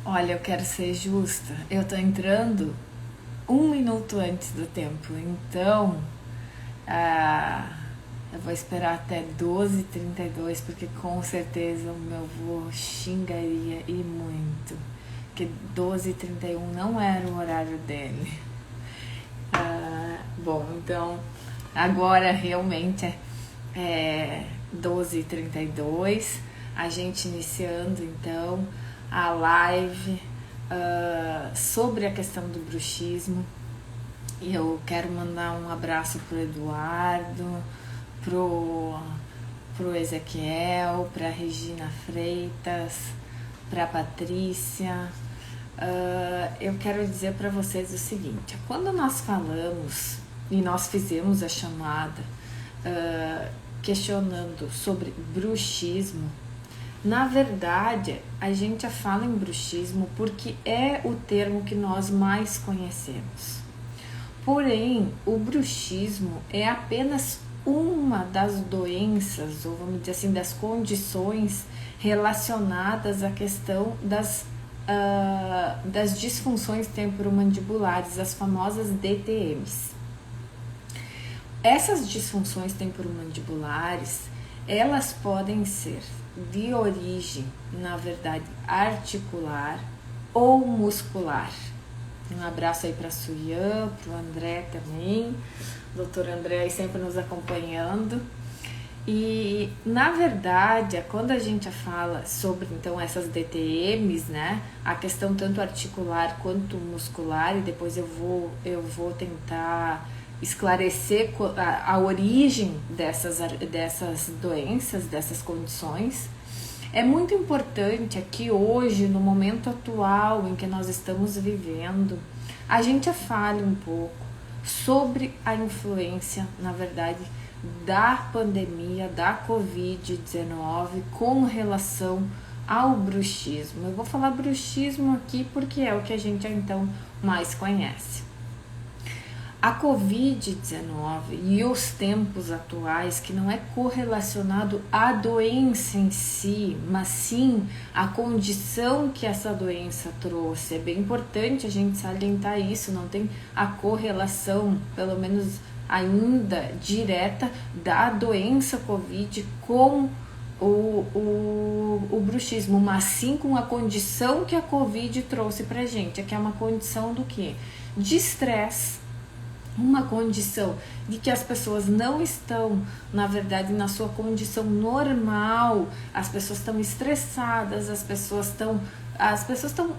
Olha, eu quero ser justa. Eu tô entrando 1 minuto antes do tempo, então ah, eu vou esperar até 12h32, porque com certeza o meu avô xingaria e muito. Porque 12h31 não era o horário dele. Bom, então agora realmente é 12h32, a gente iniciando então a live sobre a questão do bruxismo. E eu quero mandar um abraço pro Eduardo, pro Ezequiel, pra Regina Freitas, pra Patrícia. Eu quero dizer para vocês o seguinte: quando nós falamos e nós fizemos a chamada questionando sobre bruxismo, na verdade a gente fala em bruxismo porque é o termo que nós mais conhecemos. Porém, o bruxismo é apenas uma das doenças, ou vamos dizer assim, das condições relacionadas à questão das disfunções temporomandibulares, as famosas DTMs. Essas disfunções temporomandibulares, elas podem ser de origem, na verdade, articular ou muscular. Um abraço aí para a Suyan, para o André também, doutor André aí sempre nos acompanhando. E, na verdade, quando a gente fala sobre, então, essas DTMs, né, a questão tanto articular quanto muscular, e depois eu vou tentar esclarecer a origem dessas doenças, dessas condições, é muito importante aqui hoje, no momento atual em que nós estamos vivendo, a gente fale um pouco sobre a influência, na verdade, da pandemia, da Covid-19 com relação ao bruxismo. Eu vou falar bruxismo aqui porque é o que a gente então mais conhece. A Covid-19 e os tempos atuais, que não é correlacionado à doença em si, mas sim à condição que essa doença trouxe. É bem importante a gente salientar isso, não tem a correlação, pelo menos ainda direta, da doença Covid com o bruxismo, mas sim com a condição que a Covid trouxe pra gente, que é uma condição do quê? De estresse, uma condição de que as pessoas não estão, na verdade, na sua condição normal, as pessoas estão estressadas, as pessoas estão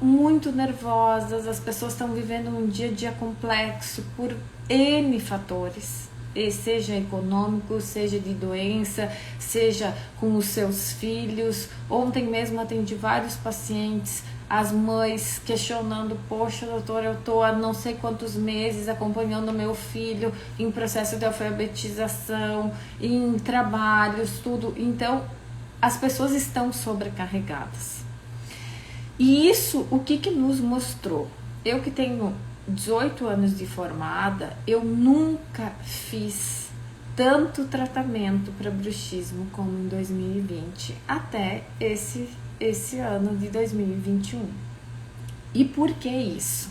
muito nervosas, as pessoas estão vivendo um dia a dia complexo por N fatores, seja econômico, seja de doença, seja com os seus filhos. Ontem mesmo atendi vários pacientes, as mães questionando: poxa, doutora, eu tô há não sei quantos meses acompanhando meu filho em processo de alfabetização, em trabalhos, tudo. Então, as pessoas estão sobrecarregadas. E isso, o que nos mostrou? Eu que tenho 18 anos de formada, eu nunca fiz tanto tratamento para bruxismo como em 2020, até esse ano de 2021. E por que isso?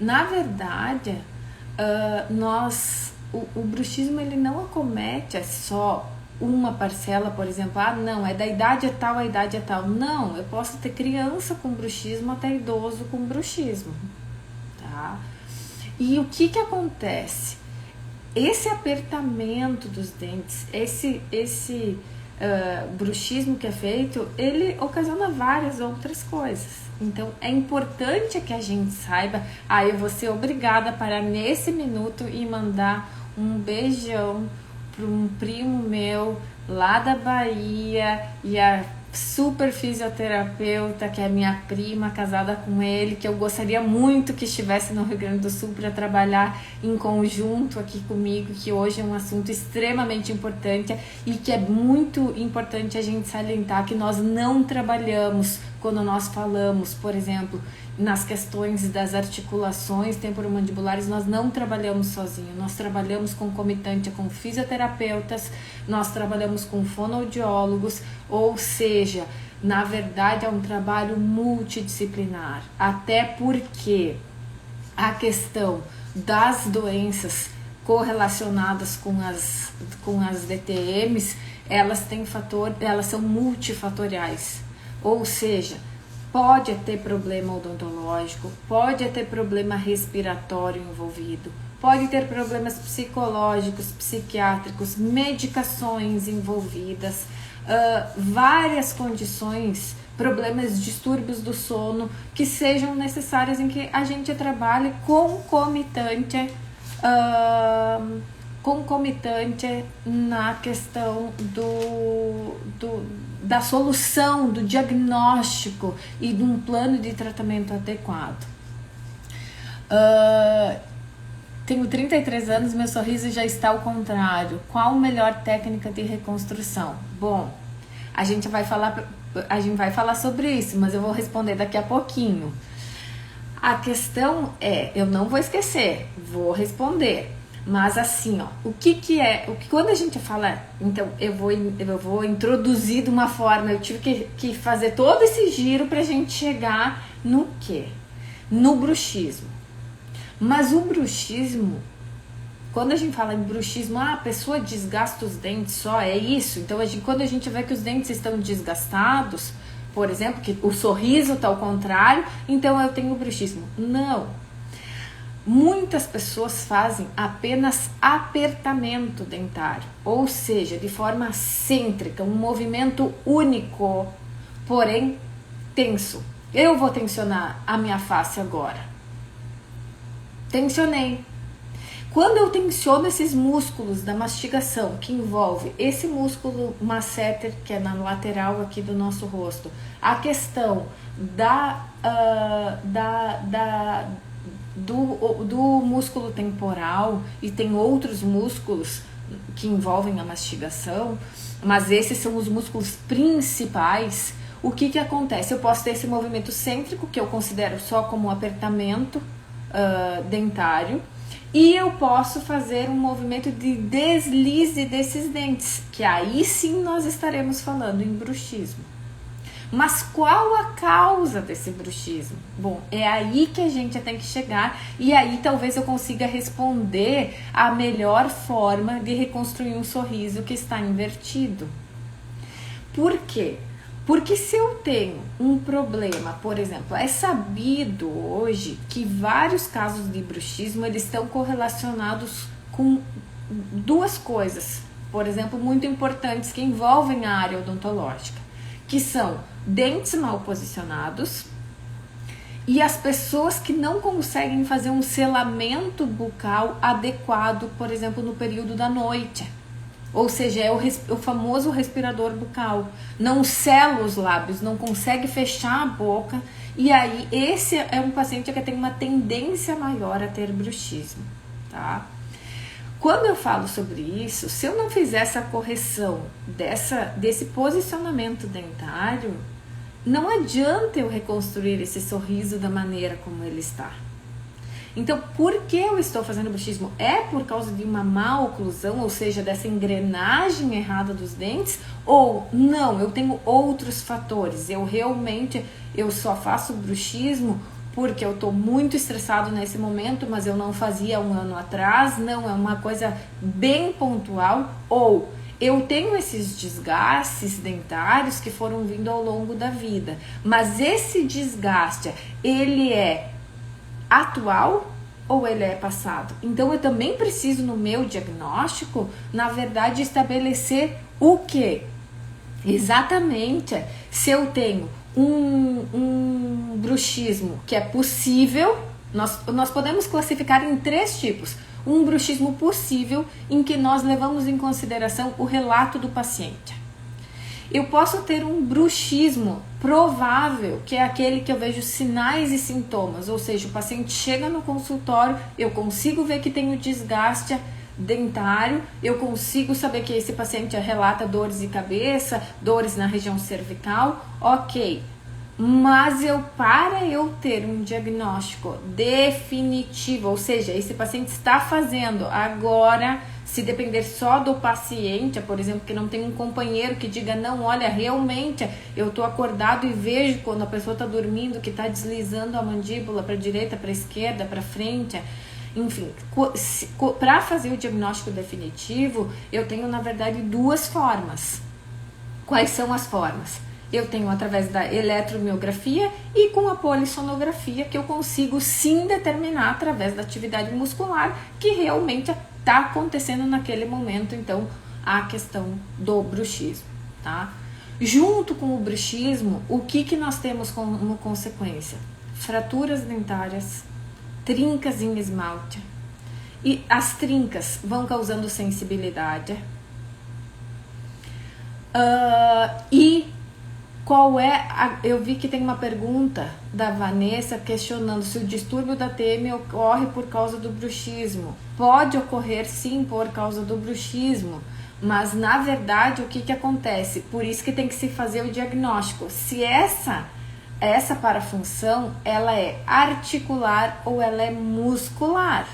Na verdade, o bruxismo ele não acomete só uma parcela, por exemplo, não, é da idade é tal, a idade é tal. Não, eu posso ter criança com bruxismo até idoso com bruxismo, tá? E o que acontece? Esse apertamento dos dentes, esse bruxismo que é feito, ele ocasiona várias outras coisas. Então é importante que a gente saiba. Eu vou ser obrigada a parar nesse minuto e mandar um beijão para um primo meu lá da Bahia e a super fisioterapeuta, que é minha prima, casada com ele, que eu gostaria muito que estivesse no Rio Grande do Sul para trabalhar em conjunto aqui comigo, que hoje é um assunto extremamente importante e que é muito importante a gente salientar que nós não trabalhamos quando nós falamos, por exemplo, nas questões das articulações temporomandibulares, nós não trabalhamos sozinhos, nós trabalhamos concomitante com fisioterapeutas, nós trabalhamos com fonoaudiólogos, ou seja, Na verdade, é um trabalho multidisciplinar, até porque a questão das doenças correlacionadas com as DTMs, elas são multifatoriais, ou seja, pode ter problema odontológico, pode ter problema respiratório envolvido, pode ter problemas psicológicos, psiquiátricos, medicações envolvidas, várias condições, problemas, distúrbios do sono que sejam necessários em que a gente trabalhe concomitante na questão da solução, do diagnóstico e de um plano de tratamento adequado. Tenho 33 anos, meu sorriso já está ao contrário. Qual a melhor técnica de reconstrução? Bom, a gente vai falar sobre isso, mas eu vou responder daqui a pouquinho. A questão é, eu não vou esquecer, vou responder. Mas assim, ó, quando a gente fala, então eu vou introduzir de uma forma, eu tive que fazer todo esse giro pra gente chegar no quê? No bruxismo. Mas o bruxismo, quando a gente fala em bruxismo, a pessoa desgasta os dentes só, é isso? Então quando a gente vê que os dentes estão desgastados, por exemplo, que o sorriso está ao contrário, então eu tenho bruxismo. Não. Muitas pessoas fazem apenas apertamento dentário, ou seja, de forma cêntrica, um movimento único, porém tenso. Eu vou tensionar a minha face agora. Tensionei. Quando eu tensiono esses músculos da mastigação, que envolve esse músculo masseter, que é na lateral aqui do nosso rosto, a questão do músculo temporal, e tem outros músculos que envolvem a mastigação, mas esses são os músculos principais. O que acontece? Eu posso ter esse movimento cêntrico, que eu considero só como um apertamento dentário, e eu posso fazer um movimento de deslize desses dentes, que aí sim nós estaremos falando em bruxismo. Mas qual a causa desse bruxismo? Bom, é aí que a gente tem que chegar, e aí talvez eu consiga responder a melhor forma de reconstruir um sorriso que está invertido. Por quê? Porque se eu tenho um problema, por exemplo, é sabido hoje que vários casos de bruxismo eles estão correlacionados com duas coisas, por exemplo, muito importantes que envolvem a área odontológica, que são dentes mal posicionados e as pessoas que não conseguem fazer um selamento bucal adequado, por exemplo, no período da noite. Ou seja, é o famoso respirador bucal. Não sela os lábios, não consegue fechar a boca. E aí, esse é um paciente que tem uma tendência maior a ter bruxismo, tá? Quando eu falo sobre isso, se eu não fizer essa correção desse posicionamento dentário, não adianta eu reconstruir esse sorriso da maneira como ele está. Então, por que eu estou fazendo bruxismo? É por causa de uma má oclusão, ou seja, dessa engrenagem errada dos dentes? Ou não, eu tenho outros fatores. Eu só faço bruxismo porque eu estou muito estressado nesse momento, mas eu não fazia um ano atrás. Não, é uma coisa bem pontual. Ou eu tenho esses desgastes dentários que foram vindo ao longo da vida, mas esse desgaste, ele é atual ou ele é passado? Então eu também preciso no meu diagnóstico, na verdade, estabelecer o que? Exatamente, se eu tenho um bruxismo que é possível, nós podemos classificar em 3 tipos. Um bruxismo possível, em que nós levamos em consideração o relato do paciente. Eu posso ter um bruxismo provável, que é aquele que eu vejo sinais e sintomas, ou seja, o paciente chega no consultório, eu consigo ver que tem o desgaste dentário, eu consigo saber que esse paciente relata dores de cabeça, dores na região cervical, ok. Mas para eu ter um diagnóstico definitivo, ou seja, esse paciente está fazendo agora, se depender só do paciente, por exemplo, que não tem um companheiro que diga, não, olha, realmente eu estou acordado e vejo quando a pessoa está dormindo que está deslizando a mandíbula para a direita, para a esquerda, para frente. Enfim, para fazer o diagnóstico definitivo, eu tenho, na verdade, duas formas. Quais são as formas? Eu tenho através da eletromiografia e com a polissonografia, que eu consigo sim determinar através da atividade muscular que realmente está acontecendo naquele momento, então, a questão do bruxismo, tá? Junto com o bruxismo, o que nós temos como consequência? Fraturas dentárias, trincas em esmalte, e as trincas vão causando sensibilidade, e qual é eu vi que tem uma pergunta da Vanessa questionando se o distúrbio da TM ocorre por causa do bruxismo. Pode ocorrer sim por causa do bruxismo, mas na verdade o que acontece? Por isso que tem que se fazer o diagnóstico. Se essa parafunção ela é articular ou ela é muscular.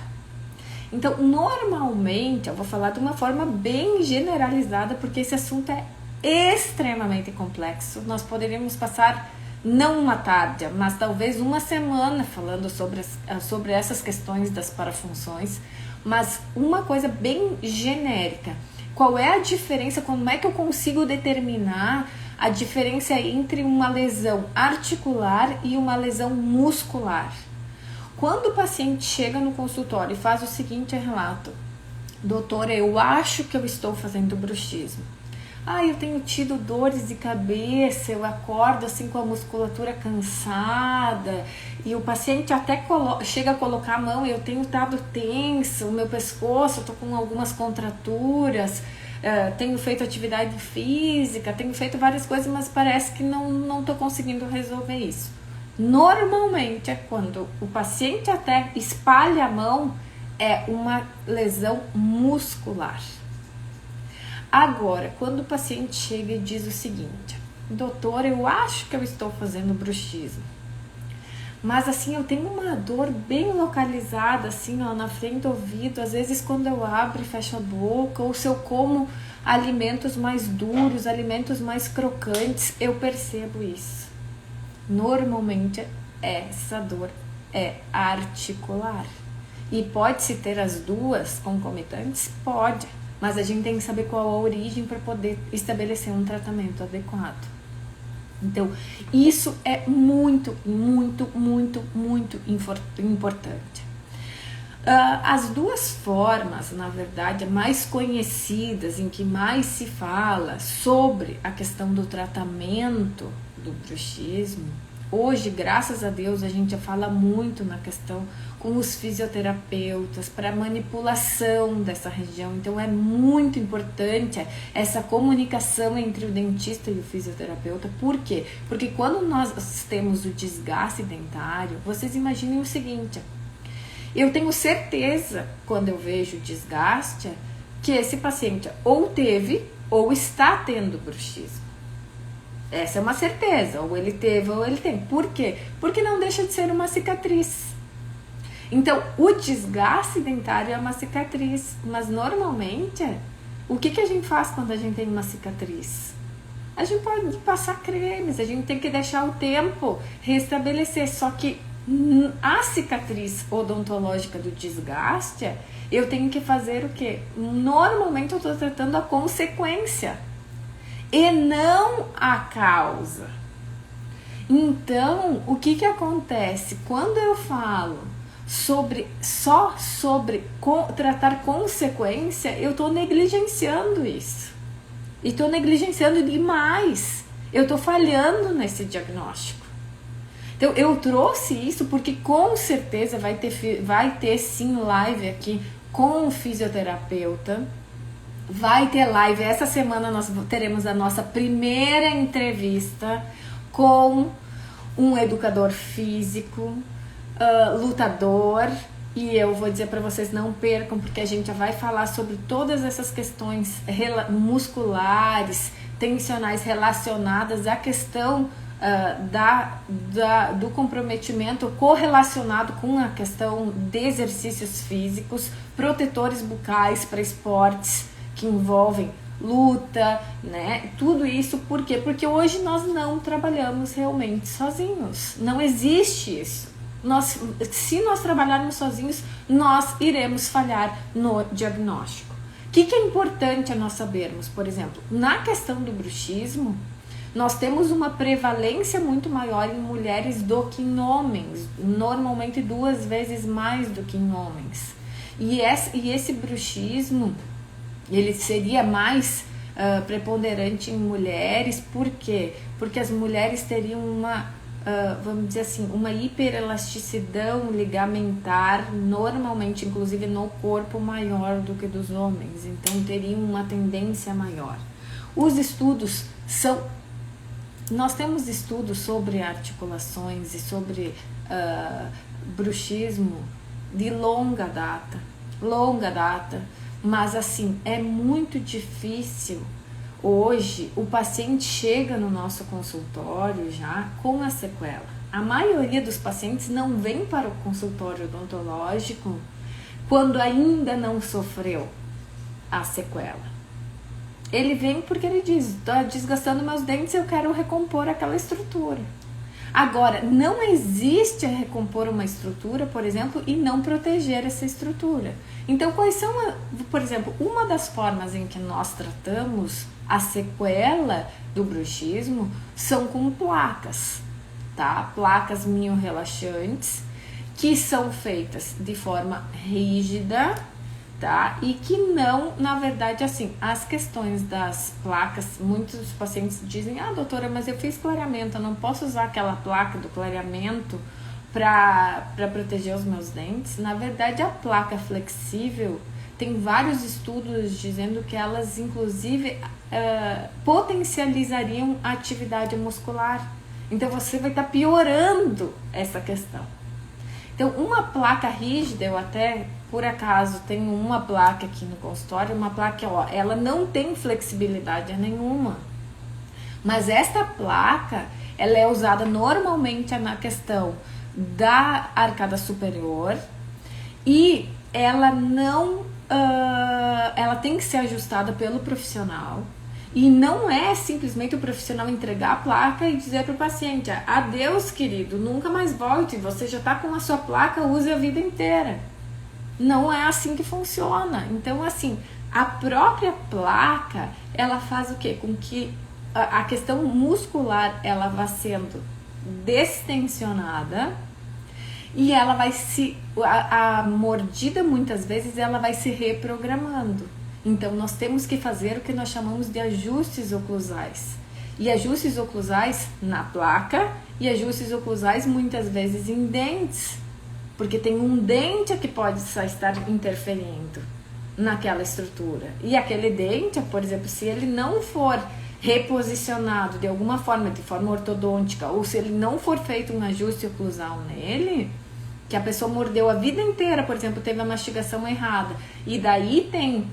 Então, normalmente, eu vou falar de uma forma bem generalizada, porque esse assunto é extremamente complexo. Nós poderíamos passar não uma tarde, mas talvez uma semana falando sobre essas questões das parafunções, mas uma coisa bem genérica. Qual é a diferença, como é que eu consigo determinar a diferença entre uma lesão articular e uma lesão muscular? Quando o paciente chega no consultório e faz o seguinte relato: doutora, eu acho que eu estou fazendo bruxismo. Eu tenho tido dores de cabeça, eu acordo assim com a musculatura cansada, e o paciente até chega a colocar a mão, eu tenho estado tenso, o meu pescoço, eu tô com algumas contraturas, tenho feito atividade física, tenho feito várias coisas, mas parece que não tô conseguindo resolver isso. Normalmente é quando o paciente até espalha a mão, é uma lesão muscular. Agora, quando o paciente chega e diz o seguinte: doutor, eu acho que eu estou fazendo bruxismo, mas assim, eu tenho uma dor bem localizada, assim, ó, na frente do ouvido, às vezes quando eu abro e fecho a boca, ou se eu como alimentos mais duros, alimentos mais crocantes, eu percebo isso. Normalmente, essa dor é articular. E pode-se ter as duas concomitantes? Pode. Mas a gente tem que saber qual a origem para poder estabelecer um tratamento adequado. Então, isso é muito, muito, muito, muito importante. As duas formas, na verdade, mais conhecidas, em que mais se fala sobre a questão do tratamento do bruxismo, hoje, graças a Deus, a gente fala muito na questão com os fisioterapeutas para manipulação dessa região. Então é muito importante essa comunicação entre o dentista e o fisioterapeuta. Por quê? Porque quando nós temos o desgaste dentário, vocês imaginem o seguinte: eu tenho certeza, quando eu vejo o desgaste, que esse paciente ou teve ou está tendo bruxismo. Essa é uma certeza, ou ele teve ou ele tem. Por quê? Porque não deixa de ser uma cicatriz. Então, o desgaste dentário é uma cicatriz, mas normalmente, o que a gente faz quando a gente tem uma cicatriz? A gente pode passar cremes, a gente tem que deixar o tempo restabelecer, só que a cicatriz odontológica do desgaste, eu tenho que fazer o quê? Normalmente eu estou tratando a consequência e não a causa. Então, o que acontece? Quando eu falo só sobre tratar consequência, eu estou negligenciando isso. E estou negligenciando demais. Eu estou falhando nesse diagnóstico. Então, eu trouxe isso porque com certeza vai ter sim live aqui com o fisioterapeuta. Vai ter live. Essa semana nós teremos a nossa primeira entrevista com um educador físico, lutador, e eu vou dizer para vocês, não percam, porque a gente já vai falar sobre todas essas questões musculares, tensionais relacionadas à questão do comprometimento correlacionado com a questão de exercícios físicos, protetores bucais para esportes que envolvem luta, né? Tudo isso por quê? Porque hoje nós não trabalhamos realmente sozinhos. Não existe isso. Se nós trabalharmos sozinhos, nós iremos falhar no diagnóstico. O que é importante a nós sabermos? Por exemplo, na questão do bruxismo, nós temos uma prevalência muito maior em mulheres do que em homens, normalmente 2 vezes mais do que em homens. E esse bruxismo, ele seria mais preponderante em mulheres, por quê? Porque as mulheres teriam vamos dizer assim, uma hiperelasticidão ligamentar, normalmente, inclusive no corpo, maior do que dos homens. Então, teriam uma tendência maior. Os estudos são... Nós temos estudos sobre articulações e sobre bruxismo de longa data, mas assim, é muito difícil. Hoje, o paciente chega no nosso consultório já com a sequela. A maioria dos pacientes não vem para o consultório odontológico quando ainda não sofreu a sequela. Ele vem porque ele diz, está desgastando meus dentes, eu quero recompor aquela estrutura. Agora, não existe recompor uma estrutura, por exemplo, e não proteger essa estrutura. Então, quais são, por exemplo, uma das formas em que nós tratamos a sequela do bruxismo são com placas, tá? Placas mio-relaxantes, que são feitas de forma rígida, tá? E que não, na verdade, assim, as questões das placas, muitos pacientes dizem, doutora, mas eu fiz clareamento, eu não posso usar aquela placa do clareamento para proteger os meus dentes. Na verdade, a placa flexível, tem vários estudos dizendo que elas, inclusive, potencializariam a atividade muscular. Então, você vai estar piorando essa questão. Então, uma placa rígida, eu até, por acaso, tenho uma placa aqui no consultório, uma placa, ela não tem flexibilidade nenhuma. Mas esta placa, ela é usada normalmente na questão da arcada superior e ela não, ela tem que ser ajustada pelo profissional. E não é simplesmente o profissional entregar a placa e dizer para o paciente, adeus querido, nunca mais volte, você já está com a sua placa, use a vida inteira. Não é assim que funciona. Então, assim, a própria placa, ela faz o quê? Com que a questão muscular, ela vá sendo destensionada e ela vai a mordida, muitas vezes, ela vai se reprogramando. Então, nós temos que fazer o que nós chamamos de ajustes oclusais. E ajustes oclusais na placa e ajustes oclusais muitas vezes em dentes. Porque tem um dente que pode estar interferindo naquela estrutura. E aquele dente, por exemplo, se ele não for reposicionado de alguma forma, de forma ortodôntica, ou se ele não for feito um ajuste oclusal nele, que a pessoa mordeu a vida inteira, por exemplo, teve a mastigação errada, e daí tem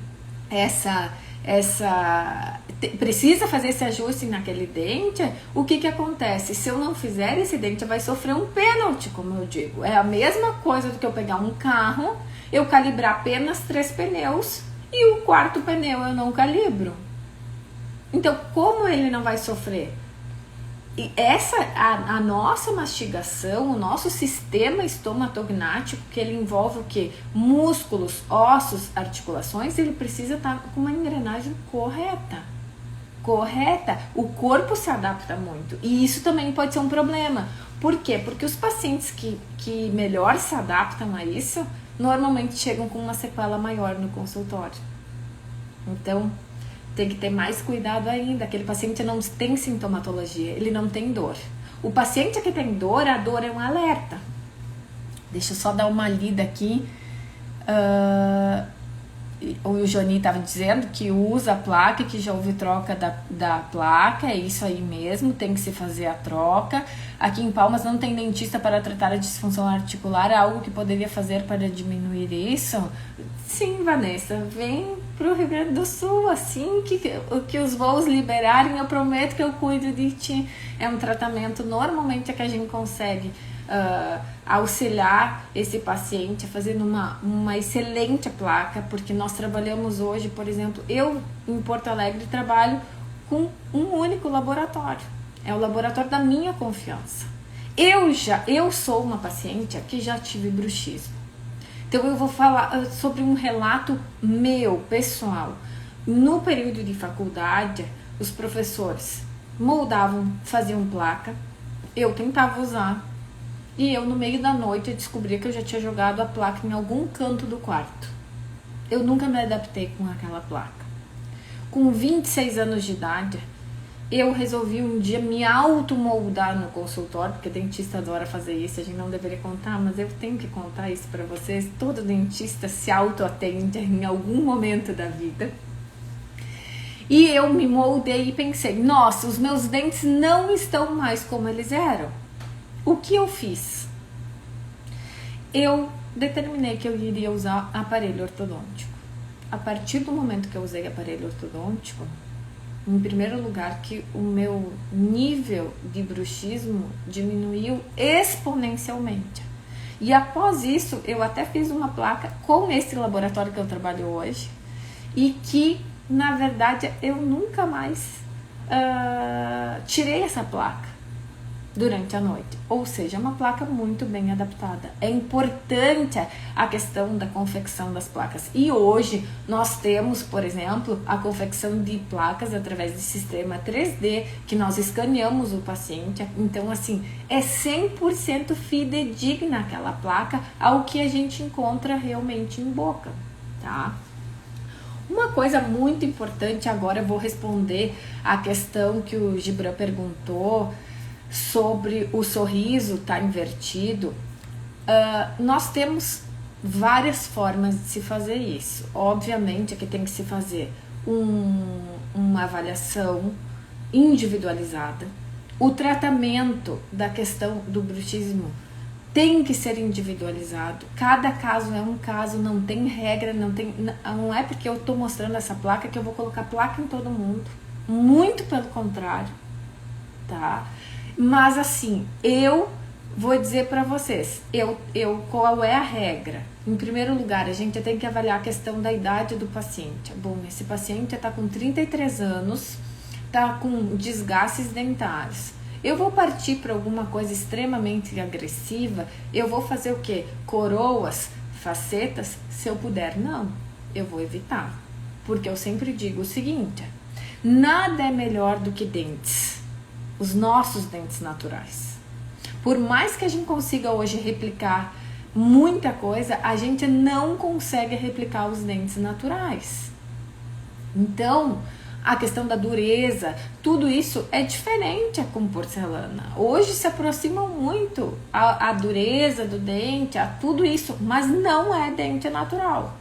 precisa fazer esse ajuste naquele dente, o que acontece? Se eu não fizer, esse dente vai sofrer um pênalti, como eu digo. É a mesma coisa do que eu pegar um carro, eu calibrar apenas 3 pneus e o 4º pneu eu não calibro. Então, como ele não vai sofrer? E a nossa mastigação, o nosso sistema estomatognático, que ele envolve o quê? Músculos, ossos, articulações, ele precisa estar com uma engrenagem correta. O corpo se adapta muito. E isso também pode ser um problema. Por quê? Porque os pacientes que melhor se adaptam a isso, normalmente chegam com uma sequela maior no consultório. Então, tem que ter mais cuidado ainda. Aquele paciente não tem sintomatologia, ele não tem dor. O paciente que tem dor, a dor é um alerta. Deixa eu só dar uma lida aqui. O Johnny estava dizendo que usa a placa, que já houve troca da placa, é isso aí mesmo, tem que se fazer a troca. Aqui em Palmas não tem dentista para tratar a disfunção articular, algo que poderia fazer para diminuir isso? Sim, Vanessa, vem pro Rio Grande do Sul, assim que os voos liberarem, eu prometo que eu cuido de ti. É um tratamento, normalmente é que a gente consegue auxiliar esse paciente fazendo uma excelente placa, porque nós trabalhamos hoje, por exemplo, eu em Porto Alegre trabalho com um único laboratório, é o laboratório da minha confiança. Eu sou uma paciente que já tive bruxismo. Então eu vou falar sobre um relato meu, pessoal. No período de faculdade, os professores moldavam, faziam placa, eu tentava usar, e eu no meio da noite eu descobria que eu já tinha jogado a placa em algum canto do quarto. Eu nunca me adaptei com aquela placa. Com 26 anos de idade, eu resolvi um dia me automoldar no consultório, porque dentista adora fazer isso, a gente não deveria contar, mas eu tenho que contar isso para vocês. Todo dentista se autoatende em algum momento da vida. E eu me moldei e pensei, nossa, os meus dentes não estão mais como eles eram. O que eu fiz? Eu determinei que eu iria usar aparelho ortodôntico. A partir do momento que eu usei aparelho ortodôntico, em primeiro lugar, que o meu nível de bruxismo diminuiu exponencialmente. E após isso, eu até fiz uma placa com esse laboratório que eu trabalho hoje, e que, na verdade, eu nunca mais tirei essa placa durante a noite. Ou seja, é uma placa muito bem adaptada. É importante a questão da confecção das placas. E hoje nós temos, por exemplo, a confecção de placas através do sistema 3D, que nós escaneamos o paciente. Então, assim, é 100% fidedigna aquela placa ao que a gente encontra realmente em boca, tá? Uma coisa muito importante, agora eu vou responder a questão que o Gibran perguntou sobre o sorriso tá invertido. Nós temos várias formas de se fazer isso. Obviamente que tem que se fazer uma avaliação individualizada. O tratamento da questão do bruxismo tem que ser individualizado. Cada caso é um caso, não tem regra, não é porque eu tô mostrando essa placa que eu vou colocar placa em todo mundo. Muito pelo contrário, tá? Mas assim, eu vou dizer para vocês, qual é a regra? Em primeiro lugar, a gente tem que avaliar a questão da idade do paciente. Bom, esse paciente está com 33 anos, está com desgastes dentários. Eu vou partir para alguma coisa extremamente agressiva, eu vou fazer o quê? Coroas, facetas? Se eu puder, não. Eu vou evitar. Porque eu sempre digo o seguinte, nada é melhor do que dentes. Os nossos dentes naturais. Por mais que a gente consiga hoje replicar muita coisa, a gente não consegue replicar os dentes naturais. Então, a questão da dureza, tudo isso é diferente com porcelana. Hoje se aproximam muito a dureza do dente, a tudo isso, mas não é dente natural.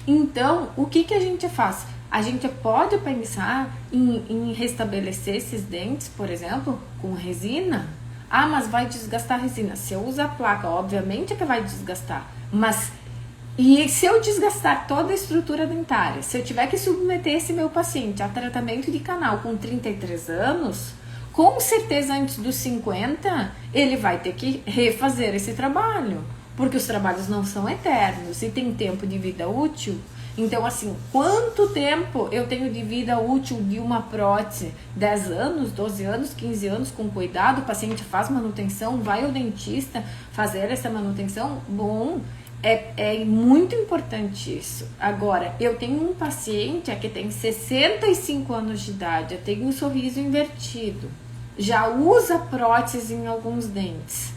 Então, o que a gente faz? A gente pode pensar em restabelecer esses dentes, por exemplo, com resina. Ah, mas vai desgastar a resina. Se eu usar placa, obviamente que vai desgastar. Mas, e se eu desgastar toda a estrutura dentária? Se eu tiver que submeter esse meu paciente a tratamento de canal com 33 anos, com certeza antes dos 50, ele vai ter que refazer esse trabalho. Porque os trabalhos não são eternos e tem tempo de vida útil. Então, assim, quanto tempo eu tenho de vida útil de uma prótese? 10 anos, 12 anos, 15 anos, com cuidado, o paciente faz manutenção, vai ao dentista fazer essa manutenção? Bom, é muito importante isso. Agora, eu tenho um paciente que tem 65 anos de idade, tem um sorriso invertido, já usa prótese em alguns dentes.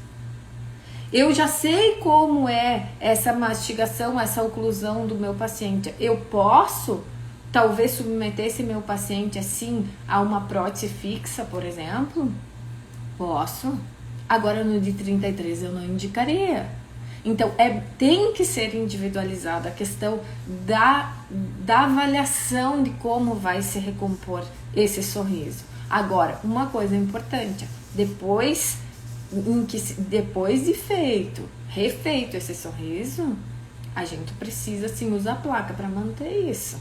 Eu já sei como é essa mastigação, essa oclusão do meu paciente. Eu posso, talvez, submeter esse meu paciente assim a uma prótese fixa, por exemplo? Posso. Agora, no de 33 eu não indicaria. Então, tem que ser individualizada a questão da avaliação de como vai se recompor esse sorriso. Agora, uma coisa importante, depois de refeito esse sorriso, a gente precisa sim usar placa para manter isso.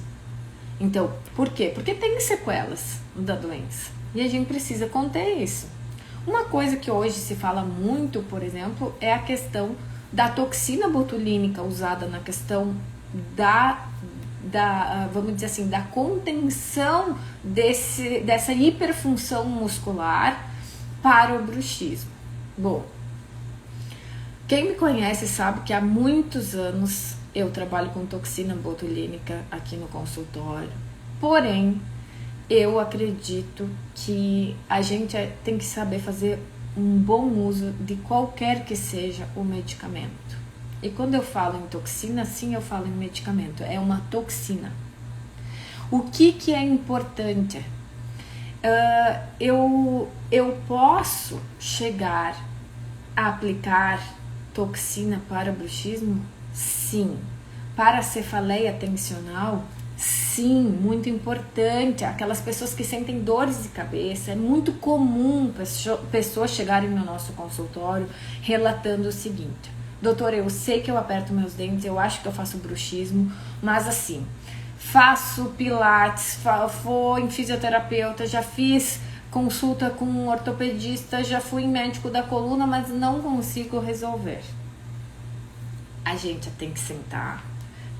Então, por quê? Porque tem sequelas da doença e a gente precisa conter isso. Uma coisa que hoje se fala muito, por exemplo, é a questão da toxina botulínica usada na questão vamos dizer assim, da contenção dessa hiperfunção muscular para o bruxismo. Bom, quem me conhece sabe que há muitos anos eu trabalho com toxina botulínica aqui no consultório, porém eu acredito que a gente tem que saber fazer um bom uso de qualquer que seja o medicamento. E quando eu falo em toxina, sim, eu falo em medicamento, é uma toxina. O que é importante? Eu posso chegar a aplicar toxina para bruxismo? Sim. Para cefaleia tensional? Sim, muito importante. Aquelas pessoas que sentem dores de cabeça, é muito comum pessoas chegarem no nosso consultório relatando o seguinte: doutor, eu sei que eu aperto meus dentes, eu acho que eu faço bruxismo, mas assim, faço pilates, vou em fisioterapeuta, já fiz consulta com um ortopedista, já fui em médico da coluna, mas não consigo resolver. A gente tem que sentar,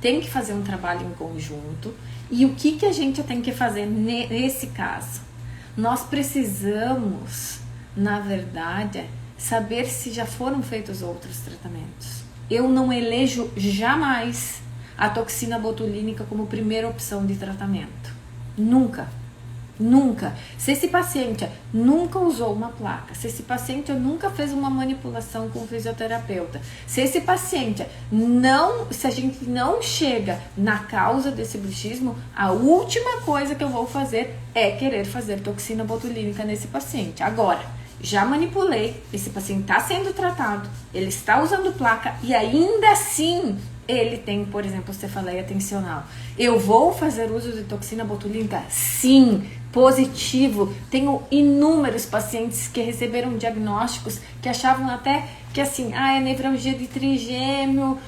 tem que fazer um trabalho em conjunto. E o que a gente tem que fazer nesse caso? Nós precisamos, na verdade, saber se já foram feitos outros tratamentos. Eu não elejo jamais a toxina botulínica como primeira opção de tratamento. Nunca. Nunca. Se esse paciente nunca usou uma placa, se esse paciente nunca fez uma manipulação com o fisioterapeuta, se esse paciente se a gente não chega na causa desse bruxismo, a última coisa que eu vou fazer é querer fazer toxina botulínica nesse paciente. Agora, já manipulei, esse paciente está sendo tratado, ele está usando placa e ainda assim ele tem, por exemplo, cefaleia tensional. Eu vou fazer uso de toxina botulínica? Sim, positivo. Tenho inúmeros pacientes que receberam diagnósticos que achavam até que assim, é nevralgia de trigêmeo,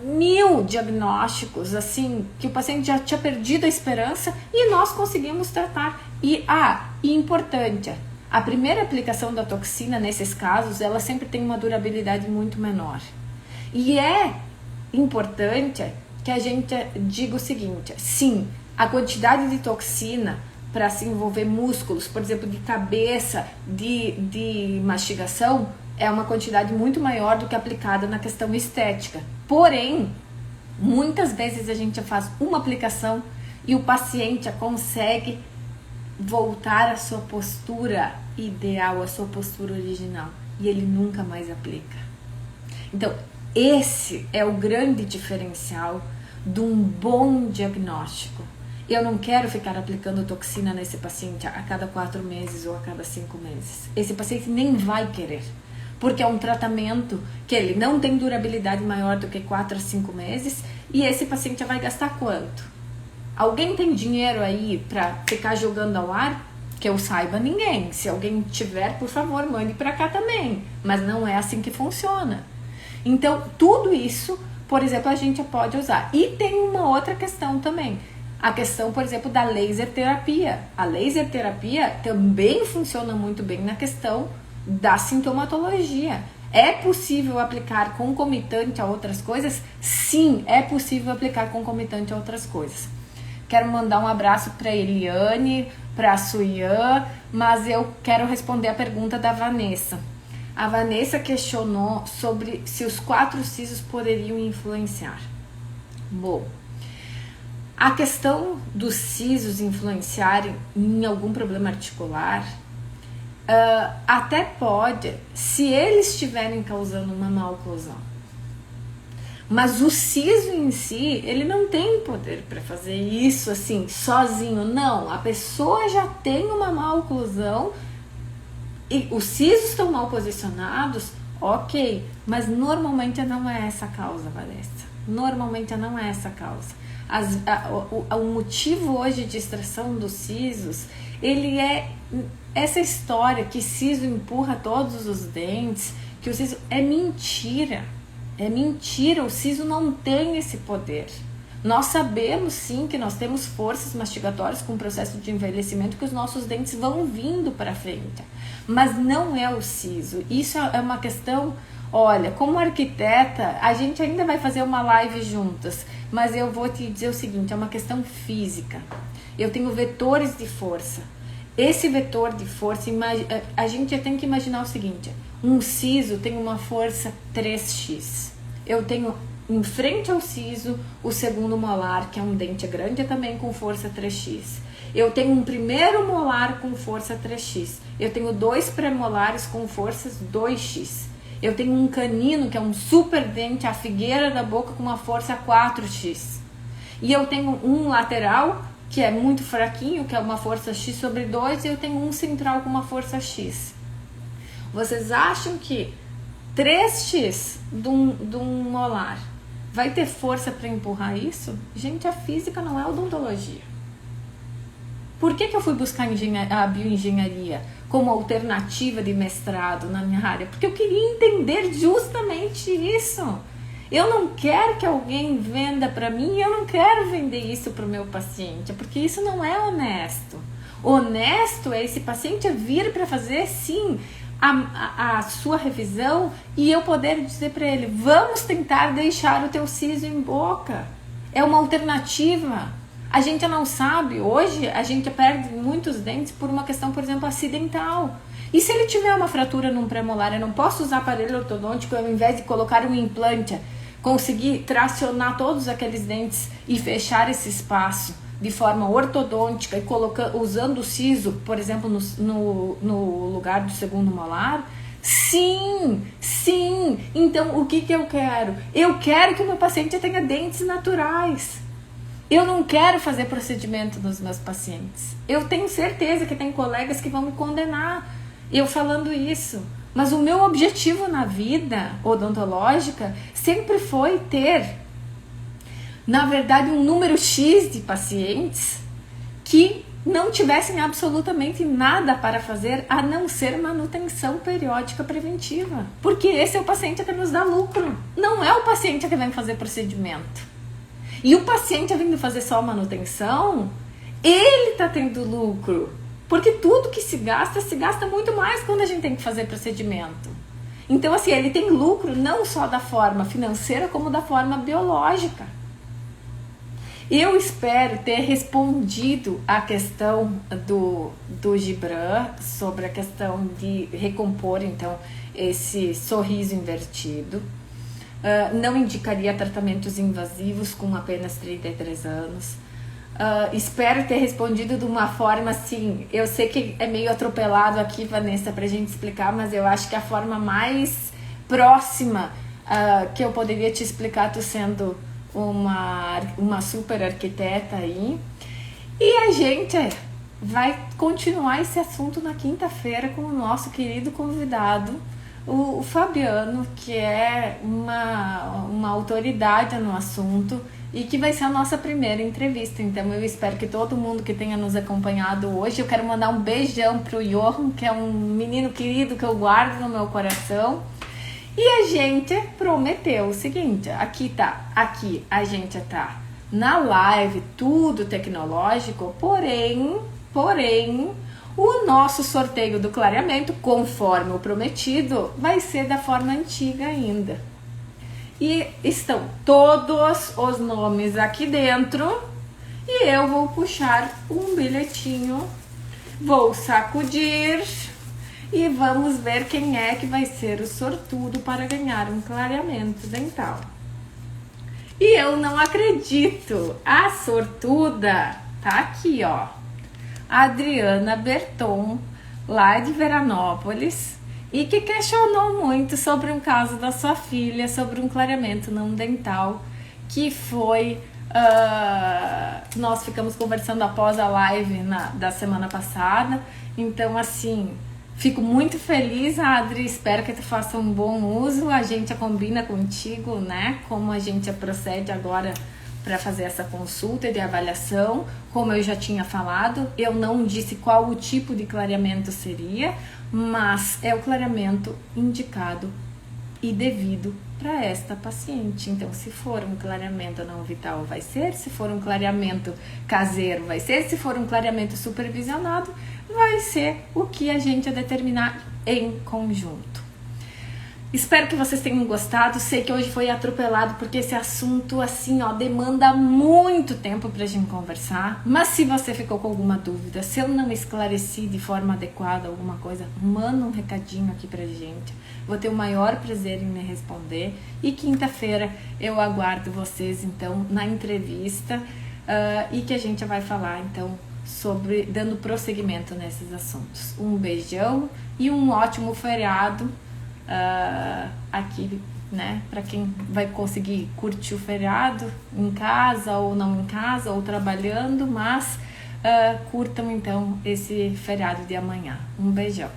mil diagnósticos, assim, que o paciente já tinha perdido a esperança e nós conseguimos tratar. E importante, a primeira aplicação da toxina nesses casos, ela sempre tem uma durabilidade muito menor. E é importante que a gente diga o seguinte: sim, a quantidade de toxina para se envolver músculos, por exemplo, de cabeça, de mastigação, é uma quantidade muito maior do que aplicada na questão estética. Porém, muitas vezes a gente faz uma aplicação e o paciente consegue voltar à sua postura ideal, à sua postura original, e ele nunca mais aplica. Então, esse é o grande diferencial de um bom diagnóstico. Eu não quero ficar aplicando toxina nesse paciente a cada 4 meses ou a cada 5 meses. Esse paciente nem vai querer, porque é um tratamento que ele não tem durabilidade maior do que 4 a 5 meses, e esse paciente vai gastar quanto? Alguém tem dinheiro aí para ficar jogando ao ar? Que eu saiba, ninguém. Se alguém tiver, por favor, mande para cá também. Mas não é assim que funciona. Então, tudo isso, por exemplo, a gente pode usar. E tem uma outra questão também. A questão, por exemplo, da laser terapia. A laser terapia também funciona muito bem na questão da sintomatologia. É possível aplicar concomitante a outras coisas? Sim, é possível aplicar concomitante a outras coisas. Quero mandar um abraço para a Eliane, para a Suyan, mas eu quero responder a pergunta da Vanessa. A Vanessa questionou sobre se os 4 sisos poderiam influenciar. Bom, a questão dos sisos influenciarem em algum problema articular, até pode, se eles estiverem causando uma má oclusão. Mas o siso em si, ele não tem poder para fazer isso assim, sozinho. Não, a pessoa já tem uma má oclusão e os sisos estão mal posicionados, ok. Mas normalmente não é essa a causa, Vanessa. Normalmente não é essa a causa. O motivo hoje de extração dos sisos, ele é essa história que siso empurra todos os dentes, que o siso é mentira. É mentira, o siso não tem esse poder. Nós sabemos sim que nós temos forças mastigatórias com o processo de envelhecimento, que os nossos dentes vão vindo para frente, mas não é o siso. Isso é uma questão, olha, como arquiteta, a gente ainda vai fazer uma live juntas, mas eu vou te dizer o seguinte, é uma questão física. Eu tenho vetores de força. Esse vetor de força, a gente tem que imaginar o seguinte, um siso tem uma força 3x. Eu tenho em frente ao siso o segundo molar, que é um dente grande, também com força 3x. Eu tenho um primeiro molar com força 3x. Eu tenho 2 premolares com forças 2x. Eu tenho um canino, que é um super dente, a figueira da boca, com uma força 4x. E eu tenho um lateral, que é muito fraquinho, que é uma força x sobre 2, e eu tenho um central com uma força x. Vocês acham que 3x de um molar vai ter força para empurrar isso? Gente, a física não é odontologia. Por que eu fui buscar a bioengenharia como alternativa de mestrado na minha área? Porque eu queria entender justamente isso. Eu não quero que alguém venda para mim, eu não quero vender isso para o meu paciente, porque isso não é honesto. Honesto é esse paciente vir para fazer, sim, a sua revisão e eu poder dizer para ele, vamos tentar deixar o teu siso em boca. É uma alternativa. A gente não sabe, hoje a gente perde muitos dentes por uma questão, por exemplo, acidental. E se ele tiver uma fratura num premolar, eu não posso usar aparelho ortodôntico ao invés de colocar um implante, conseguir tracionar todos aqueles dentes e fechar esse espaço de forma ortodôntica e usando o siso, por exemplo, no lugar do segundo molar? Sim, sim. Então, o que eu quero? Eu quero que o meu paciente tenha dentes naturais. Eu não quero fazer procedimento nos meus pacientes. Eu tenho certeza que tem colegas que vão me condenar eu falando isso. Mas o meu objetivo na vida odontológica sempre foi ter, na verdade, um número X de pacientes que não tivessem absolutamente nada para fazer a não ser manutenção periódica preventiva. Porque esse é o paciente que nos dá lucro. Não é o paciente que vem fazer procedimento. E o paciente vindo fazer só manutenção, ele está tendo lucro. Porque tudo que se gasta muito mais quando a gente tem que fazer procedimento. Então, assim, ele tem lucro não só da forma financeira, como da forma biológica. Eu espero ter respondido a questão do Gibran sobre a questão de recompor, então, esse sorriso invertido. Não indicaria tratamentos invasivos com apenas 33 anos. Espero ter respondido de uma forma assim, eu sei que é meio atropelado aqui, Vanessa, pra gente explicar, mas eu acho que a forma mais próxima que eu poderia te explicar, tu sendo uma super arquiteta aí. E a gente vai continuar esse assunto na quinta-feira com o nosso querido convidado, o Fabiano, que é uma autoridade no assunto e que vai ser a nossa primeira entrevista. Então eu espero que todo mundo que tenha nos acompanhado hoje, eu quero mandar um beijão pro Johan, que é um menino querido que eu guardo no meu coração. E a gente prometeu o seguinte, aqui a gente tá na live, tudo tecnológico, porém, o nosso sorteio do clareamento, conforme o prometido, vai ser da forma antiga ainda. E estão todos os nomes aqui dentro e eu vou puxar um bilhetinho, vou sacudir e vamos ver quem é que vai ser o sortudo para ganhar um clareamento dental. E eu não acredito, a sortuda tá aqui, ó, Adriana Berton, lá de Veranópolis, e que questionou muito sobre um caso da sua filha, sobre um clareamento não dental, que foi... nós ficamos conversando após a live da semana passada. Então, assim, fico muito feliz, Adri, espero que tu faça um bom uso. A gente combina contigo, né, como a gente procede agora para fazer essa consulta de avaliação. Como eu já tinha falado, eu não disse qual o tipo de clareamento seria, mas é o clareamento indicado e devido para esta paciente. Então, se for um clareamento não vital, vai ser. Se for um clareamento caseiro, vai ser. Se for um clareamento supervisionado, vai ser o que a gente determinar em conjunto. Espero que vocês tenham gostado. Sei que hoje foi atropelado porque esse assunto assim, ó, demanda muito tempo pra gente conversar. Mas se você ficou com alguma dúvida, se eu não esclareci de forma adequada alguma coisa, manda um recadinho aqui pra gente. Vou ter o maior prazer em me responder. E quinta-feira eu aguardo vocês então na entrevista e que a gente vai falar então sobre dando prosseguimento nesses assuntos. Um beijão e um ótimo feriado. Aqui, né, para quem vai conseguir curtir o feriado em casa ou não em casa ou trabalhando, mas curtam então esse feriado de amanhã. Um beijão.